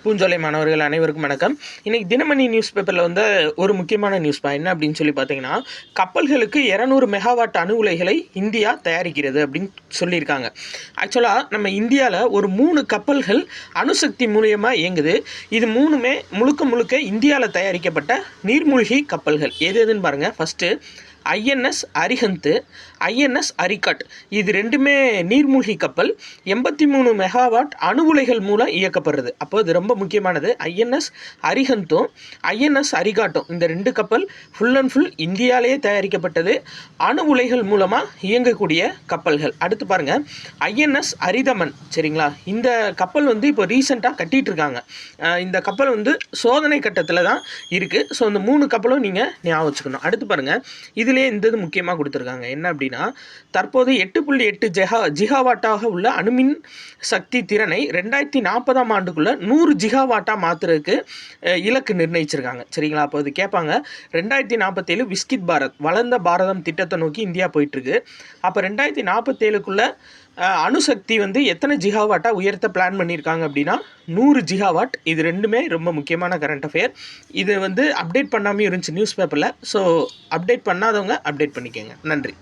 பூஞ்சோலை மாணவர்கள் அனைவருக்கும் வணக்கம். இன்றைக்கி தினமணி நியூஸ் பேப்பரில் வந்து ஒரு முக்கியமான நியூஸ்பா என்ன அப்படின்னு சொல்லி பார்த்தீங்கன்னா, கப்பல்களுக்கு 200 மெகாவாட் அணு உலைகளை இந்தியா தயாரிக்கிறது அப்படின்னு சொல்லியிருக்காங்க. ஆக்சுவலாக நம்ம இந்தியாவில் ஒரு 3 கப்பல்கள் அணுசக்தி மூலியமாக இயங்குது. இது 3மே முழுக்க முழுக்க இந்தியாவில் தயாரிக்கப்பட்ட நீர்மூழ்கி கப்பல்கள். எது எதுன்னு பாருங்கள். First INS Arihant, INS Arighat. இது ரெண்டுமே நீர்மூழ்கி கப்பல். 83 மெகாவாட் அணு உலைகள் மூலம் இயக்கப்படுறது. அப்போ இது ரொம்ப முக்கியமானது. ஐஎன்எஸ் அரிஹந்தும் ஐஎன்எஸ் அரிகாட்டும் இந்த 2 கப்பல் ஃபுல் அண்ட் ஃபுல் இந்தியாவிலேயே தயாரிக்கப்பட்டது. அணு உலைகள் மூலமாக இயங்கக்கூடிய கப்பல்கள். அடுத்து பாருங்கள், ஐஎன்எஸ் அரிதமன். சரிங்களா, இந்த கப்பல் வந்து இப்போ ரீசெண்டாக கட்டிகிட்டு இருக்காங்க. இந்த கப்பல் வந்து சோதனை கட்டத்தில் தான் இருக்குது. ஸோ இந்த 3 கப்பலும் நீங்கள் ஞாபகம் வச்சுக்கணும். அடுத்து பாருங்கள், இதிலே இந்த இது முக்கியமாக கொடுத்துருக்காங்க. என்ன அப்படின்னா, தற்போது 8.8 ஜிகாவாட்டாக உள்ள அணுமின் சக்தி திறனை 2040ஆம் ஆண்டுக்குள்ளே 100 ஜிகாவாட்டாக மாற்றுறதுக்கு இலக்கு நிர்ணயிச்சிருக்காங்க. சரிங்களா, அப்போ இது கேட்பாங்க. 2047 விஸ்கித் பாரத், வளர்ந்த பாரதம் திட்டத்தை நோக்கி இந்தியா போயிட்டுருக்கு. அப்போ 2047க்குள்ளே அணுசக்தி வந்து எத்தனை ஜிகாவாட்டாக உயர்த்த பிளான் பண்ணியிருக்காங்க அப்படின்னா 100 ஜிகாவாட். இது ரெண்டுமே ரொம்ப முக்கியமான கரண்ட் அஃபேர். இது வந்து அப்டேட் பண்ணாமே இருந்துச்சு நியூஸ் பேப்பரில். ஸோ அப்டேட் பண்ணாதவங்க அப்டேட் பண்ணிக்கோங்க. நன்றி.